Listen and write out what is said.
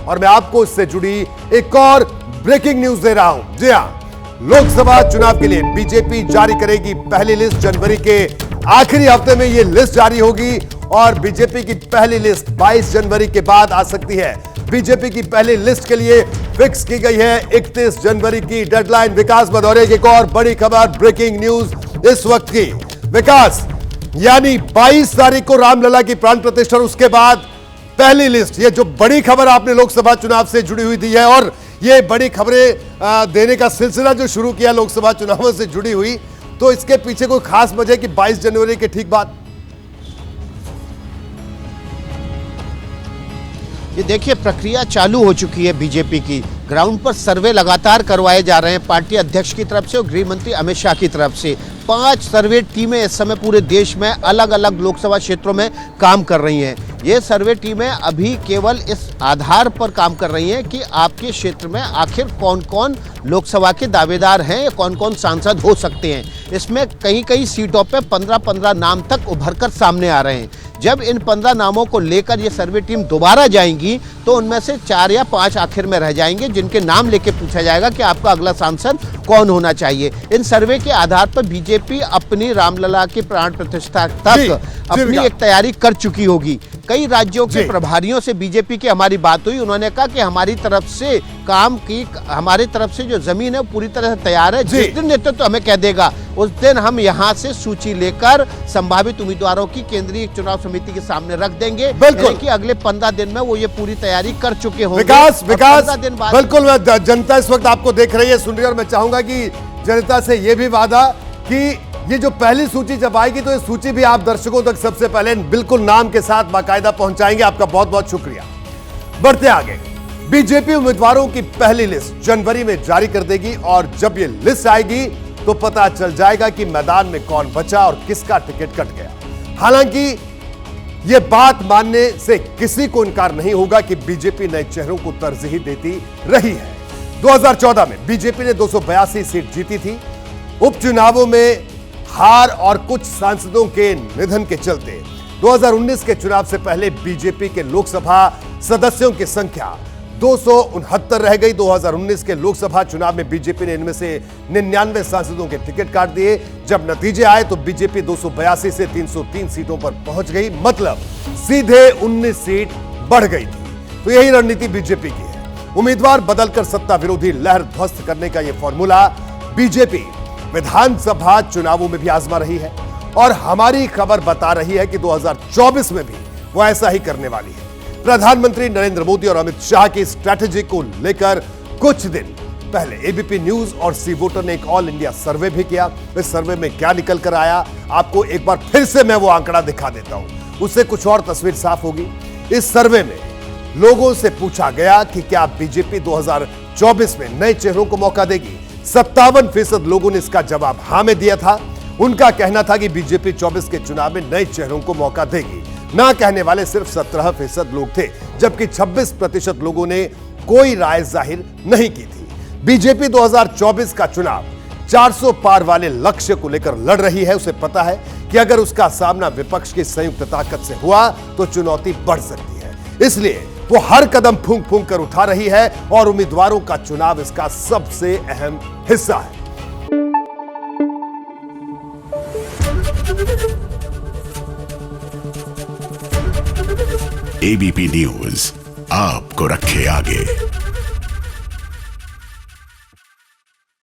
और मैं आपको इससे जुड़ी एक और ब्रेकिंग न्यूज दे रहा हूं। जी हां, लोकसभा चुनाव के लिए बीजेपी जारी करेगी पहली लिस्ट। जनवरी के आखिरी हफ्ते में यह लिस्ट जारी होगी और बीजेपी की पहली लिस्ट 22 जनवरी के बाद आ सकती है। बीजेपी की पहली लिस्ट के लिए फिक्स की गई है 31 जनवरी की डेडलाइन। विकास भदौरिया की एक और बड़ी खबर, ब्रेकिंग न्यूज इस वक्त की। विकास, यानी 22 तारीख को रामलला की प्राण प्रतिष्ठा, उसके बाद पहली लिस्ट। ये जो बड़ी खबर आपने लोकसभा चुनाव से जुड़ी हुई दी है और ये बड़ी खबरें देने का सिलसिला जो शुरू किया लोकसभा चुनावों से जुड़ी हुई, तो इसके पीछे कोई खास वजह कि 22 जनवरी के ठीक बाद? ये देखिए, प्रक्रिया चालू हो चुकी है बीजेपी की। ग्राउंड पर सर्वे लगातार करवाए जा रहे हैं पार्टी अध्यक्ष की तरफ से और गृह मंत्री अमित शाह की तरफ से। 5 सर्वे टीमें इस समय पूरे देश में अलग अलग लोकसभा क्षेत्रों में काम कर रही हैं। ये सर्वे टीमें अभी केवल इस आधार पर काम कर रही हैं कि आपके क्षेत्र में आखिर कौन कौन लोकसभा के दावेदार हैं या कौन कौन सांसद हो सकते हैं। इसमें कई कई सीटों पे 15-15 नाम तक उभरकर सामने आ रहे हैं। जब इन 15 नामों को लेकर ये सर्वे टीम दोबारा जाएंगी तो उनमें से 4 या 5 आखिर में रह जाएंगे जिनके नाम लेके पूछा जाएगा कि आपका अगला सांसद कौन होना चाहिए। इन सर्वे के आधार पर बीजेपी अपनी रामलला की प्राण प्रतिष्ठा तक अपनी एक तैयारी कर चुकी होगी। कई राज्यों के प्रभारियों से बीजेपी की हमारी बात हुई, उन्होंने कहा कि हमारी तरफ से काम की, हमारी तरफ से जो जमीन है पूरी तरह से तैयार है। जिस दिन नेतृत्व तो हमें कह देगा उस दिन हम यहाँ से सूची लेकर संभावित उम्मीदवारों की केंद्रीय चुनाव समिति के सामने रख देंगे। बिल्कुल कि अगले 15 दिन में वो ये पूरी तैयारी कर चुके होंगे। विकास, 15 दिन बाद बिल्कुल जनता इस वक्त आपको देख रही है, सुन रही है, और मैं चाहूंगा कि जनता से ये भी वादा कि ये जो पहली सूची जब आएगी तो ये सूची भी आप दर्शकों तक सबसे पहले बिल्कुल नाम के साथ बाकायदा पहुंचाएंगे। आपका बहुत बहुत शुक्रिया। बढ़ते आगे, बीजेपी उम्मीदवारों की पहली लिस्ट जनवरी में जारी कर देगी और जब ये लिस्ट आएगी तो पता चल जाएगा कि मैदान में कौन बचा और किसका टिकट कट गया। हालांकि यह बात मानने से किसी को इनकार नहीं होगा कि बीजेपी नए चेहरों को तरजीह देती रही है। 2014 में बीजेपी ने 282 सीट जीती थी। उपचुनावों में हार और कुछ सांसदों के निधन के चलते 2019 के चुनाव से पहले बीजेपी के लोकसभा सदस्यों की संख्या 269 रह गई। 2019 के लोकसभा चुनाव में बीजेपी ने इनमें से 99 सांसदों के टिकट काट दिए। जब नतीजे आए तो बीजेपी 282 से 303 सीटों पर पहुंच गई, मतलब सीधे 19 सीट बढ़ गई थी। तो यही रणनीति बीजेपी की है, उम्मीदवार बदलकर सत्ता विरोधी लहर ध्वस्त करने का यह फॉर्मूला बीजेपी विधानसभा चुनावों में भी आजमा रही है और हमारी खबर बता रही है कि 2024 में भी वो ऐसा ही करने वाली है। प्रधानमंत्री नरेंद्र मोदी और अमित शाह की स्ट्रैटेजी को लेकर कुछ दिन पहले एबीपी न्यूज और सी वोटर ने एक ऑल इंडिया सर्वे भी किया। इस सर्वे में क्या निकल कर आया, आपको एक बार फिर से मैं वो आंकड़ा दिखा देता हूं, उससे कुछ और तस्वीर साफ होगी। इस सर्वे में लोगों से पूछा गया कि क्या बीजेपी 2024 में नए चेहरों को मौका देगी। 57% लोगों ने इसका जवाब हां में दिया था। उनका कहना था कि बीजेपी 24 के चुनाव में नए चेहरों को मौका देगी। ना कहने वाले सिर्फ 17% लोग थे, जबकि 26% लोगों ने कोई राय जाहिर नहीं की थी। बीजेपी 2024 का चुनाव 400 पार वाले लक्ष्य को लेकर लड़ रही है। उसे पता है कि अगर उसका सामना विपक्ष की संयुक्त ताकत से हुआ तो चुनौती बढ़ सकती है, इसलिए वो हर कदम फूंक फूंक कर उठा रही है और उम्मीदवारों का चुनाव इसका सबसे अहम हिस्सा है। एबीपी न्यूज आपको रखे आगे।